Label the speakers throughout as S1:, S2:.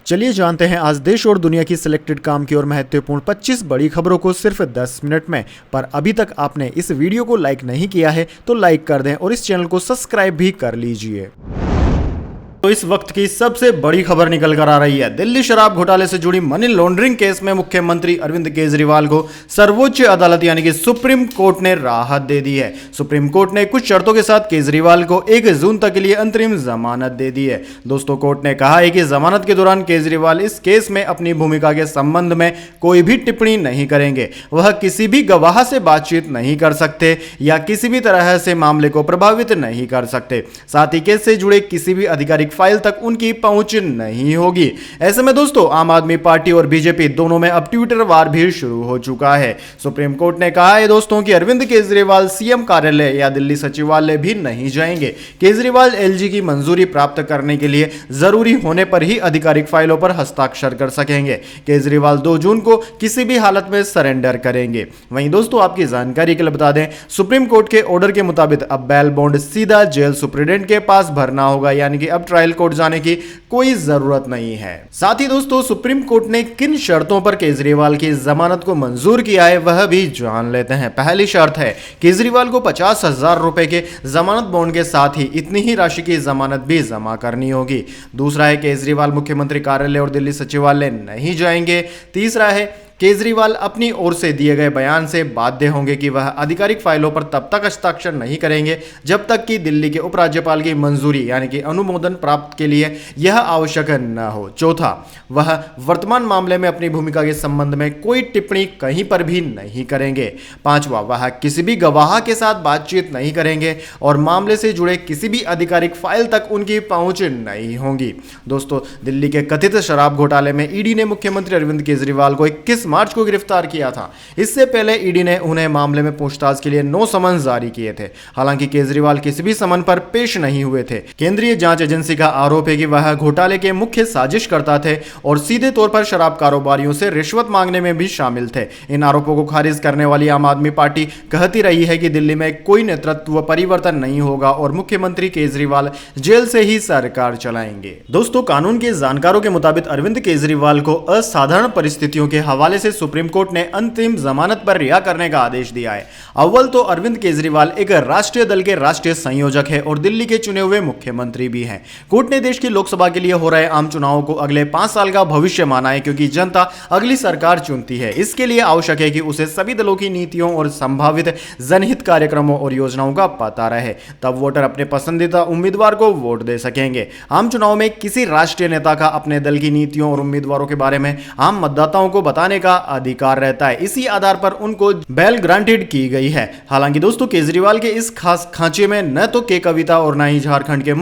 S1: चलिए जानते हैं आज देश और दुनिया की सिलेक्टेड काम की और महत्वपूर्ण 25 बड़ी खबरों को सिर्फ 10 मिनट में। पर अभी तक आपने इस वीडियो को लाइक नहीं किया है तो लाइक कर दें और इस चैनल को सब्सक्राइब भी कर लीजिए। तो इस वक्त की सबसे बड़ी खबर निकल कर आ रही है। दिल्ली शराब घोटाले से जुड़ी मनी लॉन्ड्रिंग केस में मुख्यमंत्री अरविंद केजरीवाल को सर्वोच्च अदालत यानी कि सुप्रीम कोर्ट ने राहत दे दी है। सुप्रीम कोर्ट ने कुछ शर्तों के साथ केजरीवाल को 1 जून तक के लिए अंतरिम जमानत दे दी है। दोस्तों, कोर्ट ने कहा है कि जमानत के दौरान केजरीवाल इस केस में अपनी भूमिका के संबंध में कोई भी टिप्पणी नहीं करेंगे। वह किसी भी गवाह से बातचीत नहीं कर सकते या किसी भी तरह से मामले को प्रभावित नहीं कर सकते। साथ ही केस से जुड़े किसी भी आधिकारिक फाइल तक उनकी पहुंच नहीं होगी। ऐसे में दोस्तों, आम आदमी पार्टी और बीजेपी दोनों में अब ट्विटर वार भी शुरू हो चुका है। सुप्रीम कोर्ट ने कहा है दोस्तों कि अरविंद केजरीवाल सीएम कार्यालय या दिल्ली सचिवालय भी नहीं जाएंगे। केजरीवाल एलजी की मंजूरी प्राप्त करने के लिए जरूरी होने पर ही आधिकारिक फाइलों पर हस्ताक्षर कर सकेंगे। केजरीवाल 2 जून को किसी भी हालत में सरेंडर करेंगे। वहीं दोस्तों, आपकी जानकारी के लिए बता दें, सुप्रीम कोर्ट के ऑर्डर के मुताबिक अब बेल बॉन्ड सीधा जेल सुप्रीडेंट के पास भरना होगा, यानी कि अब ट्रायल कोर्ट जाने की कोई जरूरत नहीं है। साथ ही दोस्तों, सुप्रीम कोर्ट ने किन शर्तों पर केजरीवाल की जमानत को मंजूर किया है वह भी जान लेते हैं। पहली शर्त है, केजरीवाल को 50,000 रुपए के जमानत बॉन्ड के साथ ही इतनी ही राशि की जमानत भी जमा करनी होगी। दूसरा है, केजरीवाल मुख्यमंत्री कार्यालय और दिल्ली सचिवालय नहीं जाएंगे। तीसरा है, केजरीवाल अपनी ओर से दिए गए बयान से बाध्य होंगे कि वह आधिकारिक फाइलों पर तब तक हस्ताक्षर नहीं करेंगे जब तक कि दिल्ली के उपराज्यपाल की मंजूरी यानी कि अनुमोदन प्राप्त के लिए यह आवश्यक न हो। चौथा, वह वर्तमान मामले में अपनी भूमिका के संबंध में कोई टिप्पणी कहीं पर भी नहीं करेंगे। पांचवा, वह किसी भी गवाह के साथ बातचीत नहीं करेंगे और मामले से जुड़े किसी भी आधिकारिक फाइल तक उनकी पहुंच नहीं होगी। दोस्तों, दिल्ली के कथित शराब घोटाले में ईडी ने मुख्यमंत्री अरविंद केजरीवाल को 21 मार्च को गिरफ्तार किया था। इससे पहले ईडी ने उन्हें मामले में पूछताछ के लिए 9 समन जारी किए थे। हालांकि केजरीवाल किसी भी समन पर पेश नहीं हुए थे। केंद्रीय जांच एजेंसी का आरोप है कि वह घोटाले के मुख्य साजिशकर्ता थे और सीधे तौर पर शराब कारोबारियों से रिश्वत मांगने में भी शामिल थे। इन आरोपों को खारिज करने वाली आम आदमी पार्टी कहती रही है कि दिल्ली में कोई नेतृत्व परिवर्तन नहीं होगा और मुख्यमंत्री केजरीवाल जेल से ही सरकार चलाएंगे। दोस्तों, कानून के जानकारों के मुताबिक अरविंद केजरीवाल को असाधारण परिस्थितियों के हवाले से सुप्रीम कोर्ट ने अंतिम जमानत पर रिहा करने का आदेश दिया है। अव्वल तो अरविंद केजरीवाल एक राष्ट्रीय दल के राष्ट्रीय संयोजक है और दिल्ली के चुने हुए मुख्यमंत्री भी हैं। कोर्ट ने देश की लोकसभा के लिए हो रहे आम चुनावों को अगले 5 साल का भविष्य माना है, क्योंकि जनता अगली सरकार चुनती है। इसके लिए आवश्यक है कि उसे सभी दलों की नीतियों और संभावित जनहित कार्यक्रमों और योजनाओं का पता रहे, तब वोटर अपने पसंदीदा उम्मीदवार को वोट दे सकेंगे। आम चुनाव में किसी राष्ट्रीय नेता का अपने दल की नीतियों और उम्मीदवारों के बारे में आम मतदाताओं को बताने का अधिकार रहता है। इसी आधार पर उनको बेल ग्रांटेड की गई है। हालांकि दोस्तों, केजरीवाल के इस खास खांचे में न तो के कविता और न ही झारखंड के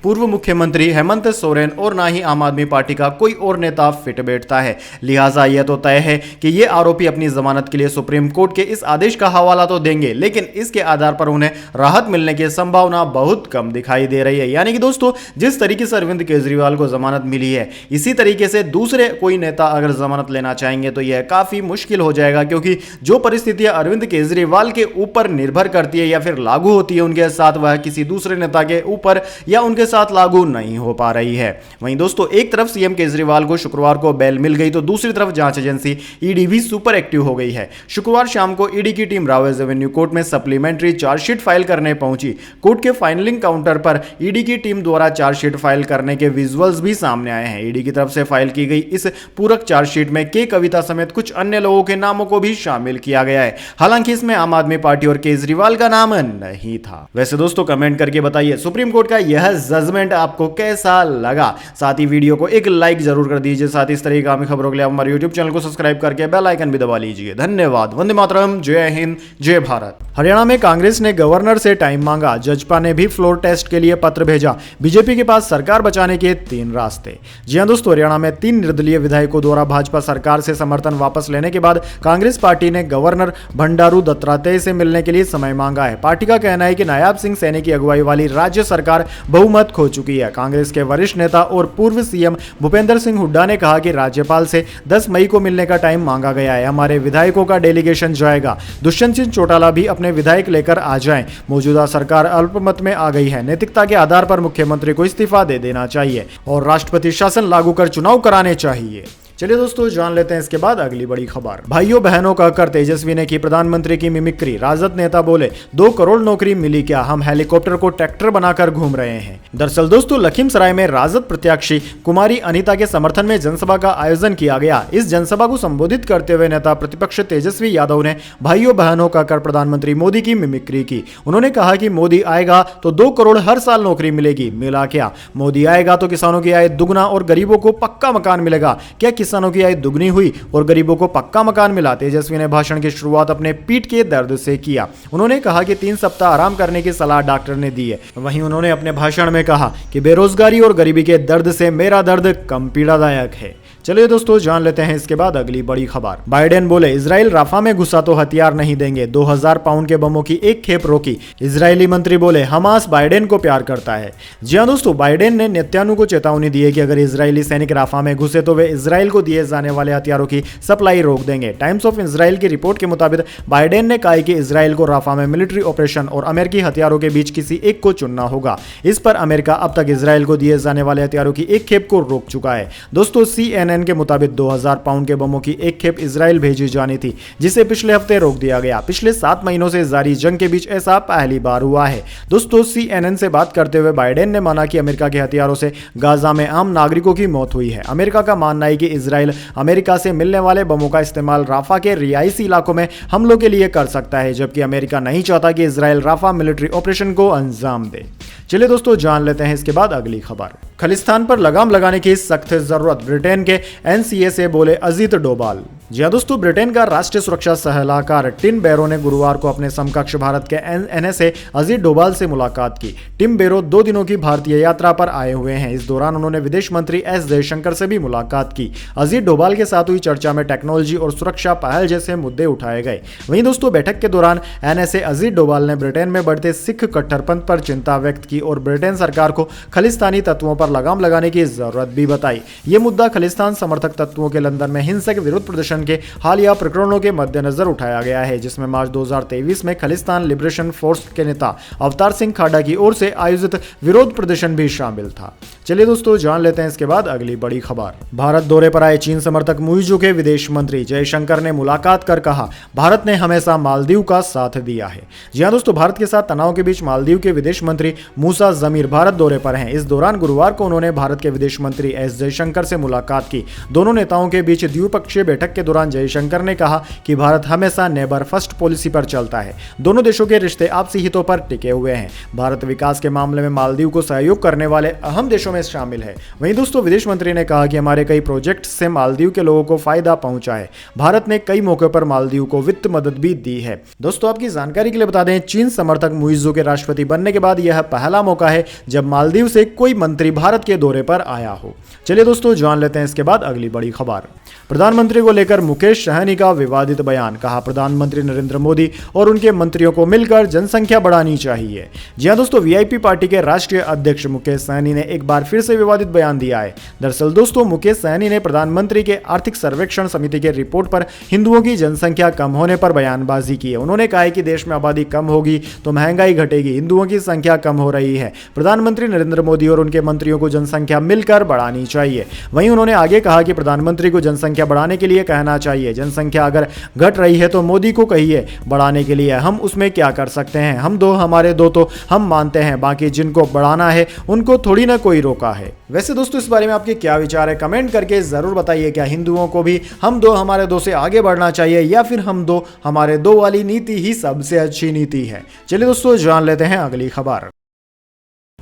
S1: पूर्व मुख्यमंत्री हेमंत सोरेन और न ही आम आदमी पार्टी का कोई और नेता फिट बैठता है। लिहाजा यह तो तय है कि ये आरोपी अपनी जमानत के लिए सुप्रीम कोर्ट के इस आदेश का हवाला तो देंगे, लेकिन इसके आधार पर उन्हें राहत मिलने की संभावना बहुत कम दिखाई दे रही है। यानी कि दोस्तों, जिस तरीके से अरविंद केजरीवाल को जमानत मिली है, इसी तरीके से दूसरे कोई नेता अगर जमानत लेना चाहेंगे तो यह काफी मुश्किल हो जाएगा, क्योंकि जो परिस्थितियां अरविंद केजरीवाल के ऊपर निर्भर करती है या फिर लागू होती है उनके साथ, वह किसी दूसरे नेता के ऊपर या उनके साथ लागू नहीं हो पा रही है। वहीं दोस्तों, एक तरफ सीएम केजरीवाल को शुक्रवार को बेल मिल गई तो दूसरी तरफ जांच एजेंसी ईडी भी सुपर एक्टिव हो गई है। शुक्रवार शाम को ईडी की टीम रावल एवेन्यू कोर्ट में सप्लीमेंट्री चार्जशीट फाइल करने पहुंची। कोर्ट के फाइनलिंग काउंटर पर ईडी की टीम द्वारा चार्जशीट फाइल करने के विजुअल्स भी सामने आए हैं। ईडी की तरफ से फाइल की गई इस पूरक चार्जशीट में के कविता समेत कुछ अन्य लोगों के नामों को भी शामिल किया गया है। हालांकि इसमें आम आदमी पार्टी और केजरीवाल का नाम नहीं था। वैसे दोस्तों, कमेंट करके बताइए सुप्रीम कोर्ट का यह जजमेंट आपको कैसा लगा। साथ ही वीडियो को एक लाइक जरूर कर दीजिए। साथ ही इस तरह की आगामी खबरों के लिए हमारे यूट्यूब चैनल को सब्सक्राइब करके बेल आइकन भी दबा लीजिए। धन्यवाद। वंदे मातरम। जय हिंद, जय भारत। हरियाणा में कांग्रेस ने गवर्नर से टाइम मांगा। जजपा ने भी फ्लोर टेस्ट के लिए पत्र भेजा। बीजेपी के पास सरकार बचाने के 3 रास्ते। जी हां दोस्तों, हरियाणा में 3 निर्दलीय विधायकों द्वारा भाजपा सरकार से समर्थन वापस लेने के बाद कांग्रेस पार्टी ने गवर्नर बंडारू दत्तात्रेय से मिलने के लिए समय मांगा है। पार्टी का कहना है कि नायाब सिंह सैनी की अगुवाई वाली राज्य सरकार बहुमत खो चुकी है। कांग्रेस के वरिष्ठ नेता और पूर्व सीएम भूपेंद्र सिंह हुड्डा ने कहा कि राज्यपाल से 10 मई को मिलने का टाइम मांगा गया है। हमारे विधायकों का डेलीगेशन जाएगा। दुष्यंत सिंह चौटाला भी अपने विधायक लेकर आ जाएं। मौजूदा सरकार अल्पमत में आ गई है। नैतिकता के आधार पर मुख्यमंत्री को इस्तीफा दे देना चाहिए और राष्ट्रपति शासन लागू कर चुनाव कराने चाहिए। चलिए दोस्तों, जान लेते हैं इसके बाद अगली बड़ी खबर। भाइयों बहनों कहकर तेजस्वी ने की प्रधानमंत्री की मिमिक्री। राजद नेता बोले 2 करोड़ नौकरी मिली क्या, हम हेलीकॉप्टर को ट्रैक्टर बनाकर घूम रहे हैं। दरअसल दोस्तों, लखीमसराय में राजद प्रत्याशी कुमारी अनीता के समर्थन में जनसभा का आयोजन किया गया। इस जनसभा को संबोधित करते हुए नेता प्रतिपक्ष तेजस्वी यादव ने भाइयों बहनों कहकर प्रधानमंत्री मोदी की मिमिक्री की। उन्होंने कहा कि मोदी आएगा तो 2 करोड़ हर साल नौकरी मिलेगी। मिला क्या? मोदी आएगा तो किसानों की आय दुगना और गरीबों को पक्का मकान मिलेगा। क्या किसानों की आय दुगनी हुई और गरीबों को पक्का मकान मिला? तेजस्वी ने भाषण की शुरुआत अपने पीठ के दर्द से किया। उन्होंने कहा कि 3 सप्ताह आराम करने की सलाह डॉक्टर ने दी है। वहीं उन्होंने अपने भाषण में कहा कि बेरोजगारी और गरीबी के दर्द से मेरा दर्द कम पीड़ादायक है। चलिए दोस्तों, जान लेते हैं इसके बाद अगली बड़ी खबर। बाइडेन बोले इजराइल राफा में घुसा तो हथियार नहीं देंगे। 2000 पाउंड के बमों की एक खेप रोकी। इजरायली मंत्री बोले हमास बाइडेन को प्यार करता है। जी हां दोस्तों, बाइडेन ने नेतन्याहू को चेतावनी दी है कि अगर इजरायली सैनिक राफा में घुसे तो वे इजराइल को दिए जाने वाले हथियारों की सप्लाई रोक देंगे। टाइम्स ऑफ इजराइल की रिपोर्ट के मुताबिक बाइडेन ने कहा कि इजराइल को राफा में मिलिट्री ऑपरेशन और अमेरिकी हथियारों के बीच किसी एक को चुनना होगा। इस पर अमेरिका अब तक इजराइल को दिए जाने वाले हथियारों की एक खेप को रोक चुका है। दोस्तों, CNN के मुताबिक 2000 पाउंड के बमों की एक खेप इजराइल भेजी जानी थी, जिसे पिछले हफ्ते रोक दिया गया। पिछले 7 महीनों से जारी जंग के बीच ऐसा पहली बार हुआ है। दोस्तों, CNN से बात करते हुए बाइडेन ने माना कि अमेरिका के हथियारों से गाजा में आम नागरिकों की मौत हुई है। अमेरिका का मानना है कि इजराइल अमेरिका से मिलने वाले बमों का इस्तेमाल राफा के रिहायशी इलाकों में हमलों के लिए कर सकता है, जबकि अमेरिका नहीं चाहता कि इजराइल राफा मिलिट्री ऑपरेशन को अंजाम दे। चलिए दोस्तों, जान लेते हैं इसके बाद अगली खबर। खालिस्तान पर लगाम लगाने की सख्त जरूरत, ब्रिटेन के NCA से बोले अजीत डोभाल। जी हां दोस्तों, ब्रिटेन का राष्ट्रीय सुरक्षा सलाहकार टिम बैरो ने गुरुवार को अपने समकक्ष भारत के NSA अजीत डोभाल से मुलाकात की। टिम बैरो 2 दिनों की भारतीय यात्रा पर आए हुए हैं। इस दौरान उन्होंने विदेश मंत्री S जयशंकर से भी मुलाकात की। अजीत डोभाल के साथ हुई चर्चा में टेक्नोलॉजी और सुरक्षा पहल जैसे मुद्दे उठाए गए। वहीं दोस्तों, बैठक के दौरान NSA अजीत डोभाल ने ब्रिटेन में बढ़ते सिख कट्टरपंथ पर चिंता व्यक्त की और ब्रिटेन सरकार को खालिस्तानी तत्वों पर लगाम लगाने की जरूरत भी बताई। यह मुद्दा खालिस्तान समर्थक तत्वों के लंदन में हिंसक विरोध प्रदर्शन के हालिया प्रकरणों के मद्देनजर उठाया गया है, जिसमें मार्च 2023 में खालिस्तान लिबरेशन फोर्स के नेता अवतार सिंह खाडा की ओर से आयोजित विरोध प्रदर्शन भी शामिल था। चलिए दोस्तों, जान लेते हैं इसके बाद अगली बड़ी खबर। भारत दौरे पर आए चीन समर्थक मुइज़ू के विदेश मंत्री जयशंकर ने मुलाकात कर कहा भारत ने हमेशा मालदीव का साथ दिया है। जी हां दोस्तों, भारत के साथ तनाव के बीच मालदीव के विदेश मंत्री मूसा जमीर भारत दौरे पर हैं। इस दौरान गुरुवार को उन्होंने भारत के विदेश मंत्री S जयशंकर से मुलाकात की। दोनों नेताओं के बीच द्विपक्षीय बैठक के दौरान जयशंकर ने कहा कि भारत हमेशा नेबर फर्स्ट पॉलिसी पर चलता है। दोनों देशों के रिश्ते आपसी हितों पर टिके हुए हैं। भारत विकास के मामले में मालदीव को सहयोग करने वाले अहम देशों में शामिल है। वहीं दोस्तों, विदेश मंत्री ने कहा कि हमारे कई प्रोजेक्ट से मालदीव के लोगों को फायदा पहुंचा है। भारत ने कई मौके पर मालदीव को वित्त मदद भी दी है। दोस्तों, आपकी जानकारी के लिए बता दें, चीन समर्थक मुइज़ू के राष्ट्रपति बनने के बाद यह पहला मौका है जब मालदीव से कोई मंत्री भारत के दौरे पर आया हो। चलिए दोस्तों, जान लेते हैं इसके बाद अगली बड़ी खबर। प्रधानमंत्री को लेकर मुकेश सहनी का विवादित बयान। कहा प्रधानमंत्री नरेंद्र मोदी और उनके मंत्रियों को मिलकर जनसंख्या बढ़ानी चाहिए। जी हां दोस्तों, वीआईपी पार्टी के राष्ट्रीय अध्यक्ष मुकेश सहनी ने एक बार फिर से विवादित बयान दिया है। दरअसल दोस्तों, मुकेश सहनी ने प्रधानमंत्री के आर्थिक सर्वेक्षण समिति के रिपोर्ट पर हिंदुओं की जनसंख्या कम होने पर बयानबाजी की है। उन्होंने कहा है कि देश में आबादी कम होगी तो महंगाई घटेगी, हिंदुओं की संख्या कम हो रही है। प्रधानमंत्री नरेंद्र मोदी और उनके मंत्रियों को जनसंख्या मिलकर बढ़ानी चाहिए। वहीं उन्होंने आगे कहा कि प्रधानमंत्री को जनसंख्या बढ़ाने के लिए कहना चाहिए। जनसंख्या अगर घट रही है तो मोदी को कहिए बढ़ाने के लिए, हम उसमें क्या कर सकते हैं। हम दो हमारे दो तो हम मानते हैं, बाकी जिनको बढ़ाना है उनको थोड़ी ना कोई रोका है। वैसे दोस्तों, इस बारे में आपके क्या विचार है, कमेंट करके जरूर बताइए। क्या हिंदुओं को भी हम दो हमारे दो से आगे बढ़ना चाहिए या फिर हम दो हमारे दो वाली नीति ही सबसे अच्छी नीति है। चलिए दोस्तों, जान लेते हैं अगली खबर।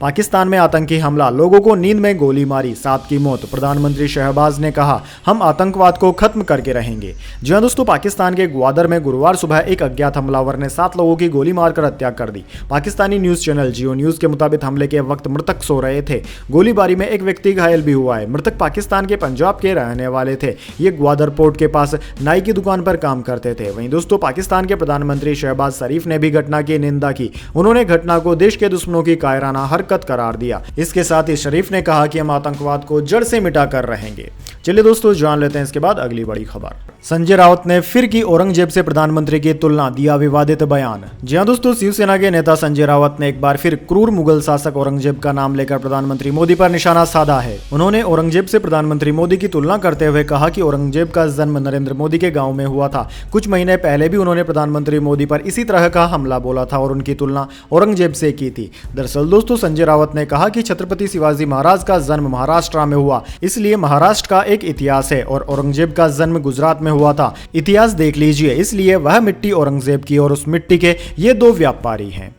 S1: पाकिस्तान में आतंकी हमला, लोगों को नींद में गोली मारी, 7 की मौत। प्रधानमंत्री शहबाज ने कहा, हम आतंकवाद को खत्म करके रहेंगे। जी हां दोस्तों, पाकिस्तान के ग्वादर में गुरुवार सुबह एक अज्ञात हमलावर ने 7 लोगों की गोली मारकर हत्या कर दी। पाकिस्तानी न्यूज चैनल जियो न्यूज के मुताबिक हमले के वक्त मृतक सो रहे थे। गोलीबारी में एक व्यक्ति घायल भी हुआ है। मृतक पाकिस्तान के पंजाब के रहने वाले थे। ये ग्वादर पोर्ट के पास नाई की दुकान पर काम करते थे। वहीं दोस्तों, पाकिस्तान के प्रधानमंत्री शहबाज शरीफ ने भी घटना की निंदा की। उन्होंने घटना को देश के दुश्मनों की कायराना हरकत करार दिया। इसके साथ ही शरीफ ने कहा कि हम आतंकवाद को जड़ से मिटा कर रहेंगे। चलिए दोस्तों, जान लेते हैं इसके बाद अगली बड़ी खबर। संजय राउत ने फिर की औरंगजेब से प्रधानमंत्री की तुलना, दिया विवादित बयान। जी हां दोस्तों, शिवसेना के नेता संजय राउत ने एक बार फिर क्रूर मुगल शासक औरंगजेब का नाम लेकर प्रधानमंत्री मोदी पर निशाना साधा है। उन्होंने औरंगजेब से प्रधानमंत्री मोदी की तुलना करते हुए कहा कि औरंगजेब का जन्म नरेंद्र मोदी के गांव में हुआ था। कुछ महीने पहले भी उन्होंने प्रधानमंत्री मोदी पर इसी तरह का हमला बोला था और उनकी तुलना औरंगजेब से की थी। दरअसल दोस्तों, संजय राउत ने कहा कि छत्रपति शिवाजी महाराज का जन्म महाराष्ट्र में हुआ, इसलिए महाराष्ट्र का एक इतिहास है, और औरंगजेब का जन्म गुजरात में हुआ था। इतिहास देख लीजिए, इसलिए वह मिट्टी औरंगजेब की और उस मिट्टी के ये 2 व्यापारी हैं।